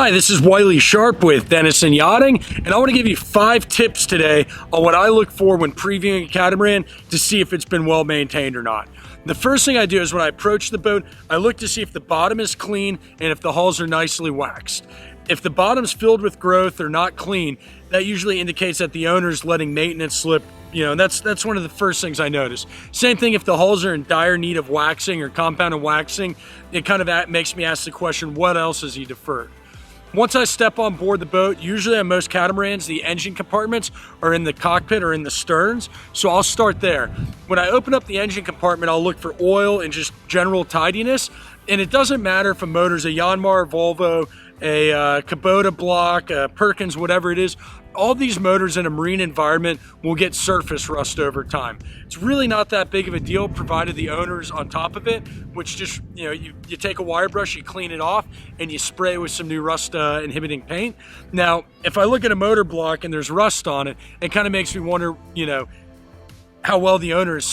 Hi, this is Wiley Sharp with Denison Yachting, and I want to give you 5 tips today on what I look for when previewing a catamaran to see if it's been well maintained or not. The first thing I do is when I approach the boat, I look to see if the bottom is clean and if the hulls are nicely waxed. If the bottom's filled with growth or not clean, that usually indicates that the owner's letting maintenance slip. And that's one of the first things I notice. Same thing if the hulls are in dire need of waxing or compounded waxing, it kind of makes me ask the question, what else has he deferred? Once I step on board the boat, usually on most catamarans, the engine compartments are in the cockpit or in the sterns, so I'll start there. When I open up the engine compartment, I'll look for oil and just general tidiness, and it doesn't matter if a motor's a Yanmar, Volvo, a Kubota block, a Perkins, whatever it is. All these motors in a marine environment will get surface rust over time. It's really not that big of a deal provided the owner's on top of it, which just, you take a wire brush, you clean it off, and you spray it with some new rust inhibiting paint. Now, if I look at a motor block and there's rust on it, it kind of makes me wonder, how well the owner has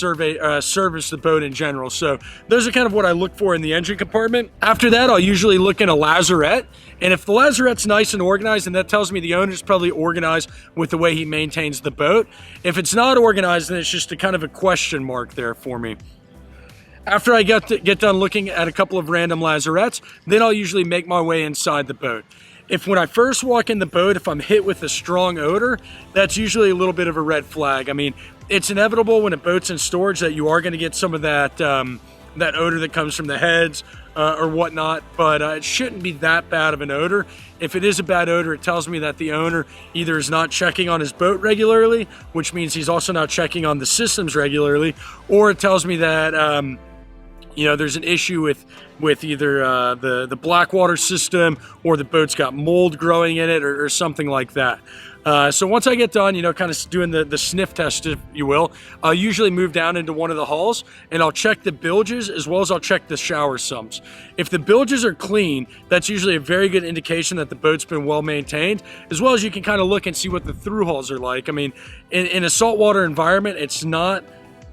serviced the boat in general. So those are kind of what I look for in the engine compartment. After that, I'll usually look in a lazarette. And if the lazarette's nice and organized, then that tells me the owner's probably organized with the way he maintains the boat. If it's not organized, then it's just a kind of a question mark there for me. After I get done looking at a couple of random lazarettes, then I'll usually make my way inside the boat. When I first walk in the boat, if I'm hit with a strong odor, that's usually a little bit of a red flag. I mean, it's inevitable when a boat's in storage that you are going to get some of that that odor that comes from the heads or whatnot, but it shouldn't be that bad of an odor. If it is a bad odor, it tells me that the owner either is not checking on his boat regularly, which means he's also not checking on the systems regularly, or it tells me that there's an issue with either the black water system or the boat's got mold growing in it or something like that. So once I get done, kind of doing the sniff test, if you will, I'll usually move down into one of the hulls and I'll check the bilges as well as I'll check the shower sumps. If the bilges are clean, that's usually a very good indication that the boat's been well maintained, as well as you can kind of look and see what the through hulls are like. I mean, in a saltwater environment, it's not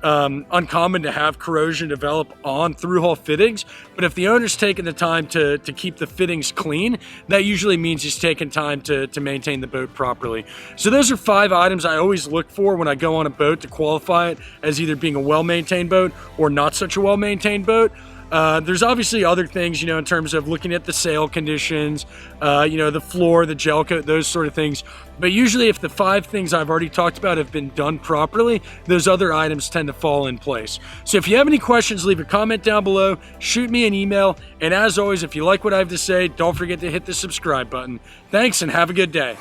uncommon to have corrosion develop on through hull fittings, but if the owner's taking the time to keep the fittings clean, that usually means he's taking time to maintain the boat properly. So those are 5 items I always look for when I go on a boat to qualify it as either being a well-maintained boat or not such a well-maintained boat. There's obviously other things, in terms of looking at the sail conditions, the floor, the gel coat, those sort of things. But usually if the 5 things I've already talked about have been done properly, those other items tend to fall in place. So if you have any questions, leave a comment down below, shoot me an email, and as always, if you like what I have to say, don't forget to hit the subscribe button. Thanks and have a good day.